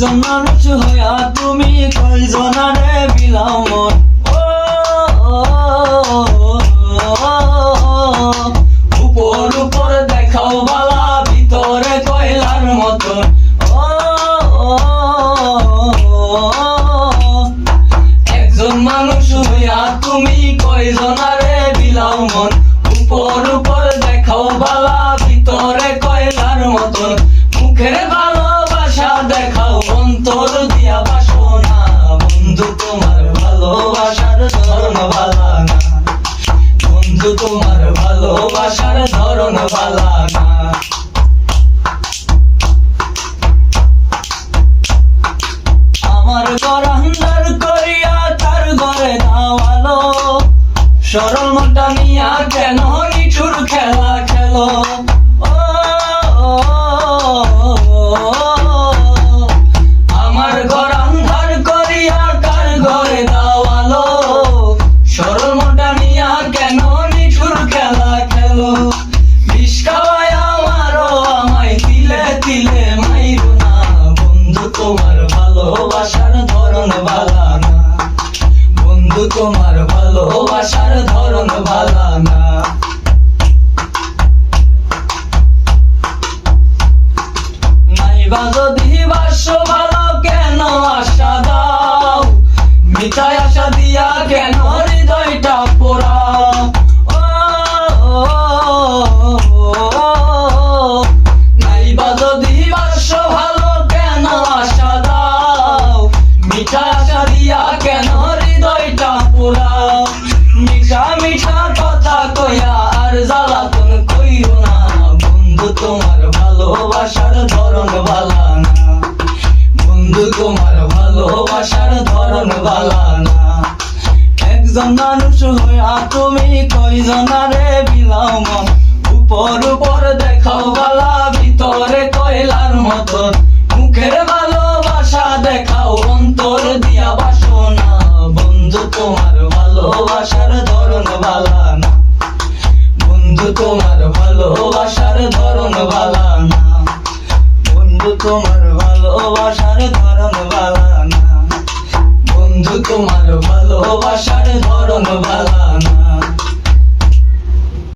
একজন মানুষ হইয়া তুমি কয়জনারে বিলাও মন। উপর উপর দেখাও বালা, ভিতরে কয়লার মতন। একজন মানুষ হইয়া তুমি কয়জনারে বিলাও মন। উপর উপর দেখাও বালা, ভিতরে কয়লার মতন। মুখের ভালোবাসা দেখাও, অন্তর দিয়া বাসো না। বন্ধু তোমার ভালোবাসার ধরন ভালা না। বন্ধু তোমার ভালোবাসার ধরন ভালা না। আমার ঘর আন্ধার করিয়া তার ঘরে দাওয়ালো। সরল মনটা নিয়া কেন নিঠুর খেলা খেলো। আমার ঘর আন্ধার করিয়া কার ঘরে দাওয়ালো। সরল মনটা নিয়া কেন নিঠুর খেলা খেলো। বিষ খাওয়ায় আমারও আমায় তিলে তিলে মাইরো না। বন্ধু তোমার ভালোবাসার ধরন ভালা না। বন্ধু তোমার ভালোবাসার ধরন ভালা না। নাইবা যদি বাসো ভালো কেন আশা দাও। মিঠাই আশা দিয়া কেন হৃদয়টা পোড়াও। নাইবা যদি বাসো ভালো কেন আশা দাও। মিঠা আশা দিয়া কেন হৃদয়টা পোড়াও। মিঠা মিঠা কথা কইয়া আর জ্বালাতন কইরো না। বন্ধু তোমার ভালোবাসার ধরন ভালা না। বন্ধু তোমার ভালোবাসার ধরন ভালা না। একজন মানুষ হইয়া তুমি কয়জনারে বিলাও মন। উপর উপর দেখাও বালা, ভিতরে কয়লার মতন। মুখের ভালোবাসা দেখাও, অন্তর দিয়া বাসো না। বন্ধু তোমার ভালোবাসার ধরন ভালা না। বন্ধু তোমার ভালোবাসার ধরন ভালা না। বন্ধু তোমার ভালোবাসার ধরন ভালা না। বন্ধু তোমার ভালোবাসার ধরন ভালা না।